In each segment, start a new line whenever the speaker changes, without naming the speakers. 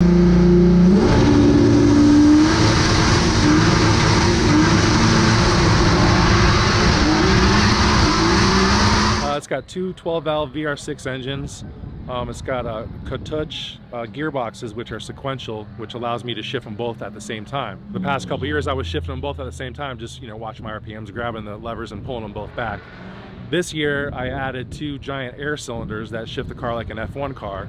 It's got two 12-valve VR6 engines. It's got a touch gearboxes, which are sequential, which allows me to shift them both at the same time. The past couple years, I was shifting them both at the same time, just watching my RPMs, grabbing the levers and pulling them both back. This year, I added two giant air cylinders that shift the car like an F1 car.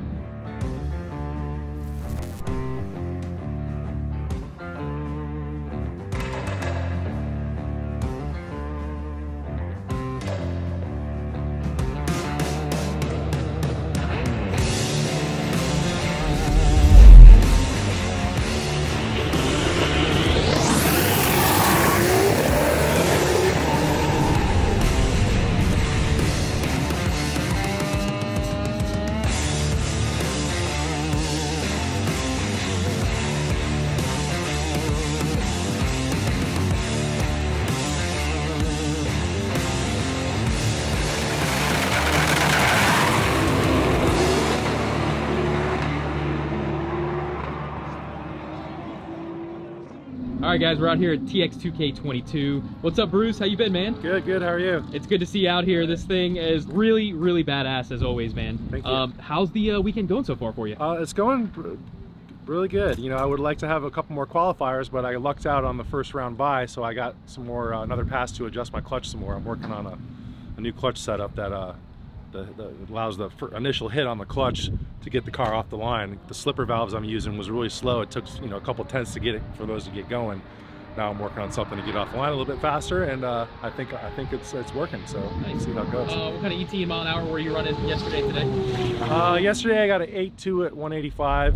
All right, guys, we're out here at TX2K22. What's up, Bruce? How you been, man?
Good, good. How are you?
It's good to see you out here. This thing is really, really badass as always, man.
Thank you.
How's the weekend going so far for you?
It's going really good. I would like to have a couple more qualifiers, but I lucked out on the first round by, so I got some more another pass to adjust my clutch some more. I'm working on a new clutch setup that allows the initial hit on the clutch to get the car off the line. The slipper valves I'm using was really slow. It took a couple tenths to get it for those to get going. Now I'm working on something to get off the line a little bit faster, and I think it's working. So
nice.
We'll see how it goes.
What kind of ET mile an hour were you running yesterday, today?
Yesterday I got an 8.2 at 185.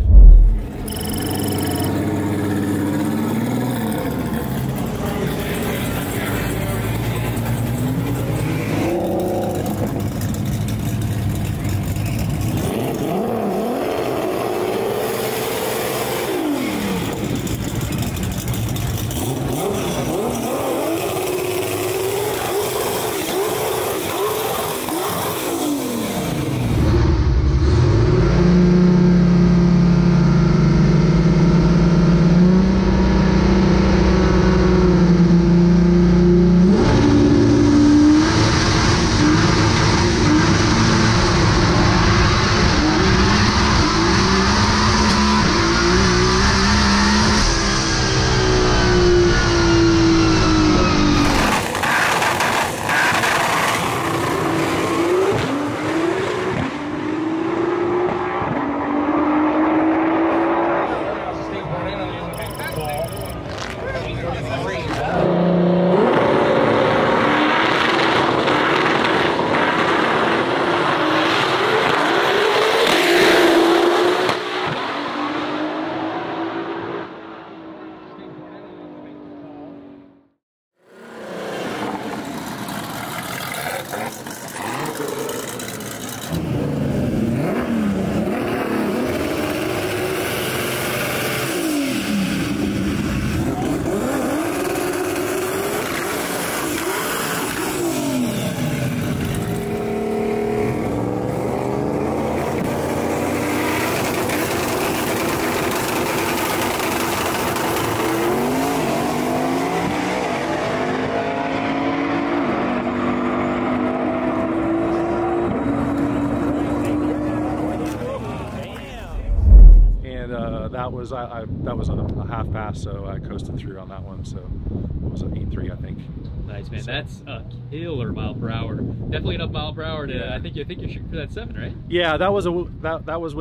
That was a half pass, so I coasted through on that one. So it was an 8.3, I think.
Nice, man. So, that's a killer mile per hour. Definitely enough mile per hour to. Yeah. I think you're shooting for that 7, right?
Yeah, that was with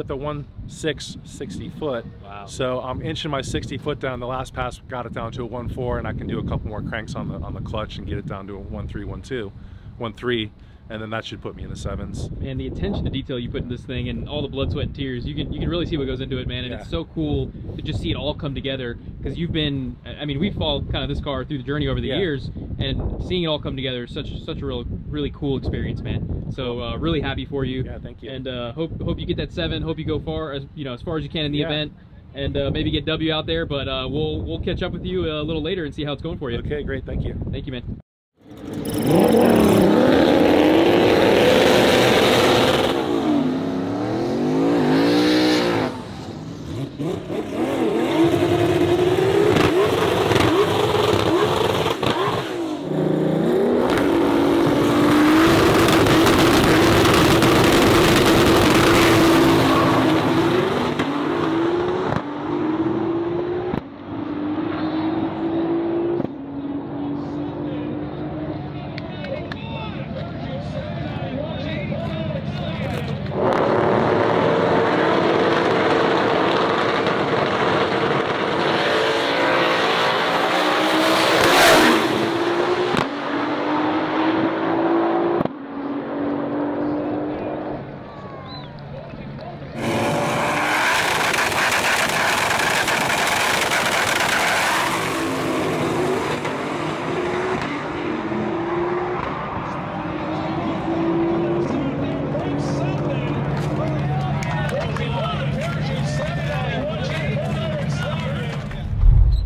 a 1.6 60 foot.
Wow.
So I'm inching my 60 foot down. The last pass got it down to a 1.4, and I can do a couple more cranks on the clutch and get it down to a 1.3, 1.2, 1.3. And then that should put me in the 7s.
And the attention to detail you put in this thing, and all the blood, sweat, and tears, you can really see what goes into it, man. And yeah, it's so cool to just see it all come together, because you've been, I mean, we've followed kind of this car through the journey over the years, and seeing it all come together is such a really cool experience, man. So really happy for you.
Yeah, thank you.
And hope you get that 7. Hope you go far as far as you can in the event, and maybe get W out there. But we'll catch up with you a little later and see how it's going for you.
Okay, great. Thank you.
Thank you, man.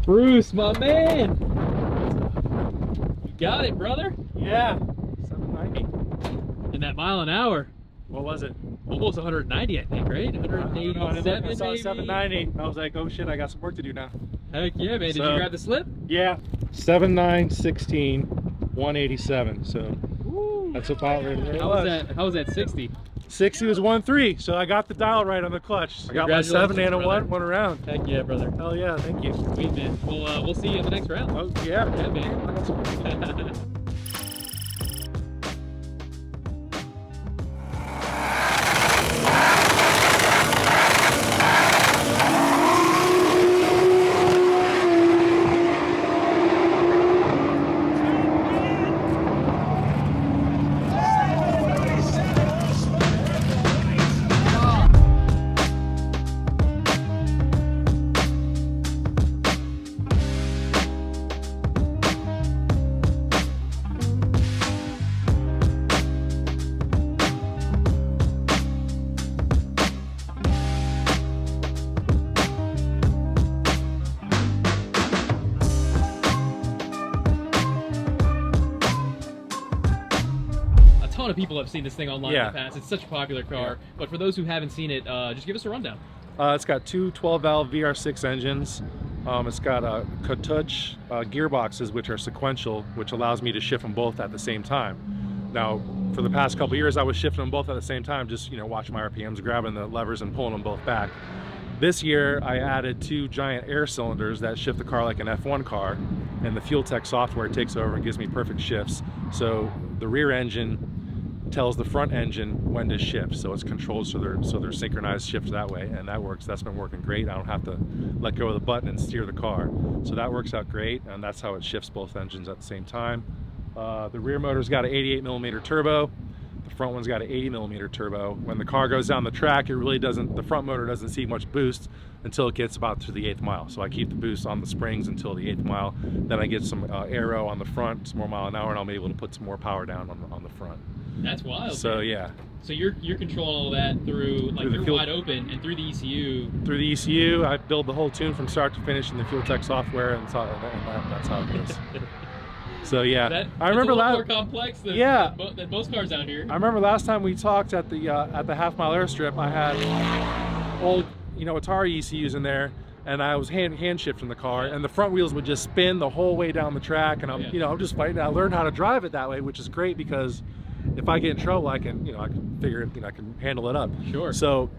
Bruce, my man! You got it, brother?
Yeah, 790.
And that mile an hour.
What was it?
Almost 190, I think, right? 187,
I saw
maybe?
790. I was like, oh shit, I got some work to do now.
Heck yeah, man. Did you grab the slip?
Yeah. 7916 187. So
Woo.
that's about right there.
How was that 60?
60 was 1.3, so I got the dial right on the clutch. I got my 7 and a 1 around.
Heck yeah, brother.
Hell yeah, thank you.
Sweet, man. We'll see you in the next round.
Oh yeah,
Yeah, man. A ton of people have seen this thing online in the past. It's such a popular car, but for those who haven't seen it, just give us a rundown.
It's got two 12-valve VR6 engines. It's got Katuch gearboxes, which are sequential, which allows me to shift them both at the same time. Now, for the past couple years, I was shifting them both at the same time, just watching my RPMs, grabbing the levers and pulling them both back. This year, I added two giant air cylinders that shift the car like an F1 car, and the Fuel Tech software takes over and gives me perfect shifts. So the rear engine tells the front engine when to shift, so it's controlled so they're synchronized shift that way, and that works. That's been working great. I don't have to let go of the button and steer the car, so that works out great, and that's how it shifts both engines at the same time. The rear motor's got an 88mm turbo. The front one's got an 80mm turbo. When the car goes down the track, it really doesn't, the front motor doesn't see much boost until it gets about to the 8th mile. So I keep the boost on the springs until the 8th mile. Then I get some aero on the front, some more mile an hour, and I'll be able to put some more power down on the front.
That's wild.
So
man.
yeah.
So you're controlling all that through you're wide open and through the ECU.
Through the ECU, I build the whole tune from start to finish in the Fuel Tech software, and that's how it goes. So yeah, I remember
a lot more complex than most cars out here.
I remember last time we talked at the half-mile airstrip, I had old Atari ECUs in there, and I was hand shifting the car, and the front wheels would just spin the whole way down the track, and I'm just fighting. I learned how to drive it that way, which is great because if I get in trouble, I can I can figure it, I can handle it up.
Sure.
So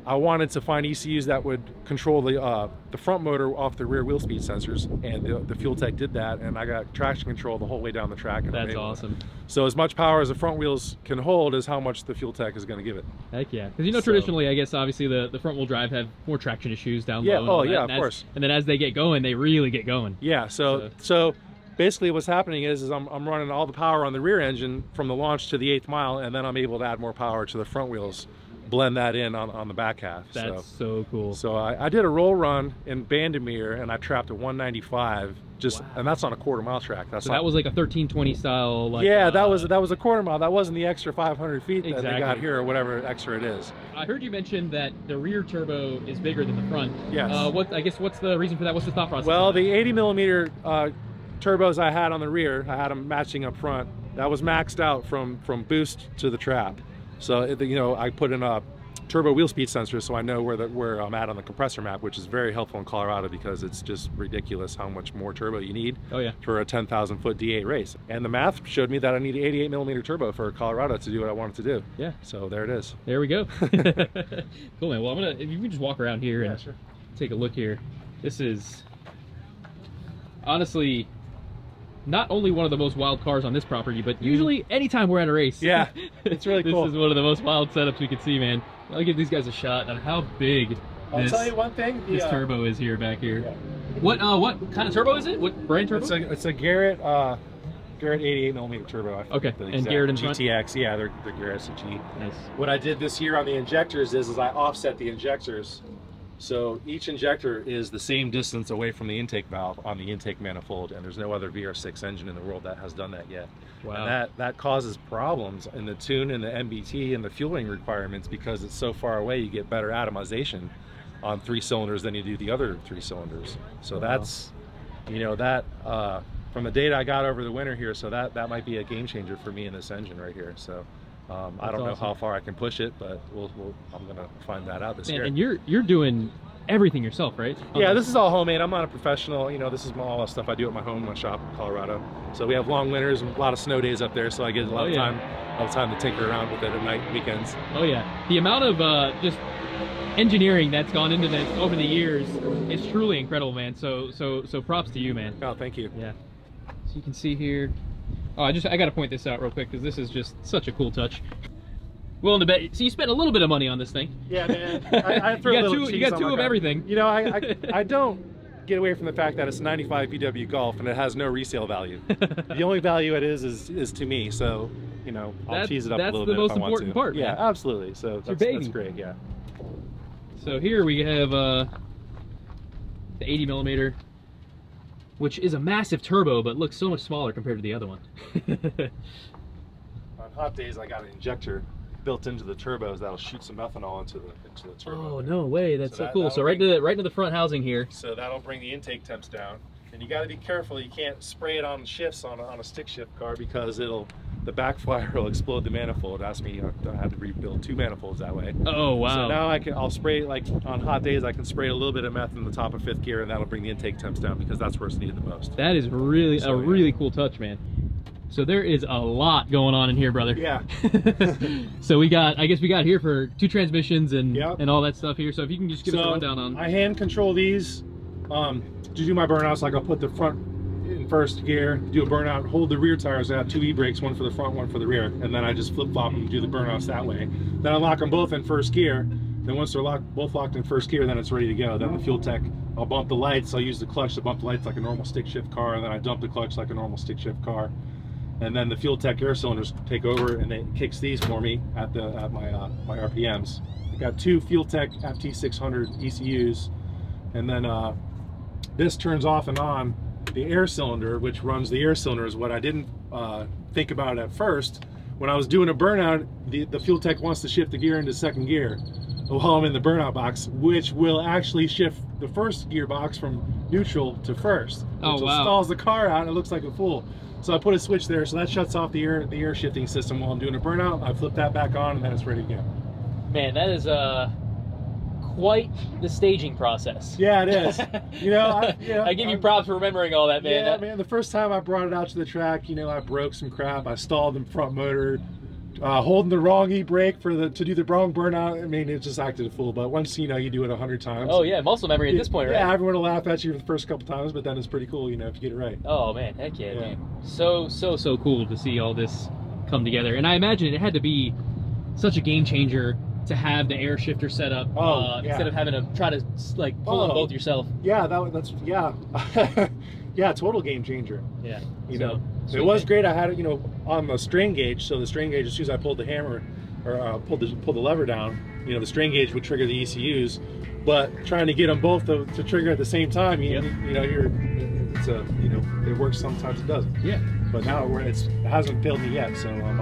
I wanted to find ECUs that would control the front motor off the rear wheel speed sensors, and the Fuel Tech did that, and I got traction control the whole way down the track. And
that's awesome.
So as much power as the front wheels can hold is how much the Fuel Tech is going to give it.
Heck yeah, because traditionally, I guess obviously the front wheel drive have more traction issues down low.
Of course.
And then as they get going, they really get going.
Yeah. So basically what's happening is I'm running all the power on the rear engine from the launch to the 8th mile, and then I'm able to add more power to the front wheels, blend that in on the back half.
That's so cool.
So I did a roll run in Bandimere, and I trapped a 195, and that's on a quarter-mile track.
So that was like a 1320 style.
That was a quarter mile. That wasn't the extra 500 feet that they got here, or whatever extra it is.
I heard you mention that the rear turbo is bigger than the front.
Yes.
What's the reason for that? What's the thought process?
Well, the 80mm turbos I had on the rear, I had them matching up front. That was maxed out from boost to the trap. So I put in turbo wheel speed sensor, so I know where I'm at on the compressor map, which is very helpful in Colorado because it's just ridiculous how much more turbo you need for a 10,000 foot D8 race. And the math showed me that I need 88 millimeter turbo for Colorado to do what I wanted to do. Yeah. So there it is.
There we go. Cool, man. Well, if you can just walk around here and take a look here. This is honestly not only one of the most wild cars on this property, but usually anytime we're at a race.
Yeah, it's really cool.
This is one of the most wild setups we could see, man. I'll give these guys a shot on how big
I'll tell you one thing.
This turbo is here back here. Yeah. What kind of turbo is it? What brand turbo?
It's a Garrett 88 millimeter turbo.
Okay, and Garrett in front?
GTX, yeah, they're Garrett SG.
Nice.
What I did this year on the injectors is I offset the injectors. So each injector is the same distance away from the intake valve on the intake manifold, and there's no other VR6 engine in the world that has done that yet. Wow. And that causes problems in the tune and the MBT and the fueling requirements because it's so far away. You get better atomization on 3 cylinders than you do the other 3 cylinders. So that's, you know, that from the data I got over the winter here, so that might be a game changer for me in this engine right here. So I don't know how far I can push it, but I'm gonna find that out this year.
And you're doing everything yourself, right?
Yeah, this is all homemade. I'm not a professional. You know, this is all the stuff I do at my home, my shop in Colorado. So we have long winters and a lot of snow days up there, so I get a lot of time to tinker around with it at night, weekends.
Oh yeah, the amount of just engineering that's gone into this over the years is truly incredible, man. So props to you, man.
Oh, thank you.
Yeah. So you can see here. Oh, I got to point this out real quick because this is just such a cool touch. Willing to bet. So you spent a little bit of money on this thing.
Yeah, man. I threw
you got two of everything.
You know, I don't get away from the fact that it's 95 VW Golf and it has no resale value. The only value it is to me. So, you know, I'll cheese it up a little bit if I want to.
That's the most important part.
Yeah,
man.
absolutely. So that's great. Yeah.
So here we have the 80 millimeter, which is a massive turbo, but looks so much smaller compared to the other one.
On hot days, I got an injector built into the turbos that'll shoot some ethanol into the turbo.
Oh no way! That's so cool. So right into the front housing here.
So that'll bring the intake temps down. And you got to be careful. You can't spray it on shifts on a stick shift car because the backfire will explode the manifold. Asked me, I had to rebuild 2 manifolds that way.
Oh wow!
So now I'll spray, like on hot days, I can spray a little bit of meth in the top of 5th gear, and that'll bring the intake temps down because that's where it's needed the most.
That is really really cool touch, man. So there is a lot going on in here, brother.
Yeah.
So I guess we got here for 2 transmissions and all that stuff here. So if you can just give us a rundown on.
I hand control these. To do my burnouts, like I'll put the front in 1st gear, do a burnout, hold the rear tires. I have 2 e-brakes, one for the front, one for the rear, and then I just flip-flop them and do the burnouts that way. Then I lock them both in 1st gear. Then once they're both locked in 1st gear, then it's ready to go. Then the fuel tech, I'll bump the lights. I'll use the clutch to bump the lights like a normal stick shift car, and then I dump the clutch like a normal stick shift car. And then the fuel tech air cylinders take over, and it kicks these for me at my RPMs. I got 2 fuel tech FT600 ECUs, and then this turns off and on the air cylinder, which runs the air cylinders. What I didn't think about at first, when I was doing a burnout, the fuel tech wants to shift the gear into 2nd gear while I'm in the burnout box, which will actually shift the 1st gearbox from neutral to 1st, which stalls the car out and it looks like a fool. So I put a switch there, so that shuts off the air shifting system while I'm doing a burnout. I flip that back on and then it's ready to go.
Man, that is quite the staging process.
Yeah, it is. You know,
I give you props for remembering all that, man.
Yeah, man. The first time I brought it out to the track, you know, I broke some crap. I stalled the front motor, holding the wrong e-brake to do the wrong burnout. I mean, it just acted a fool. But once you do it 100 times.
Oh yeah, muscle memory at this point, right?
Yeah, everyone will laugh at you for the first couple times, but then it's pretty cool, you know, if you get it right.
Oh man, heck yeah, dude. So cool to see all this come together. And I imagine it had to be such a game changer to have the air shifter set up instead of having to try to like pull them both yourself.
Yeah, that's yeah, total game changer.
Yeah,
you know, it was great. I had it, you know, on the strain gauge. So the strain gauge, as soon as I pulled the hammer or pulled the lever down, you know, the strain gauge would trigger the ECUs. But trying to get them both to trigger at the same time, you know, it works sometimes, it doesn't.
Yeah.
But now it hasn't failed me yet, so I'm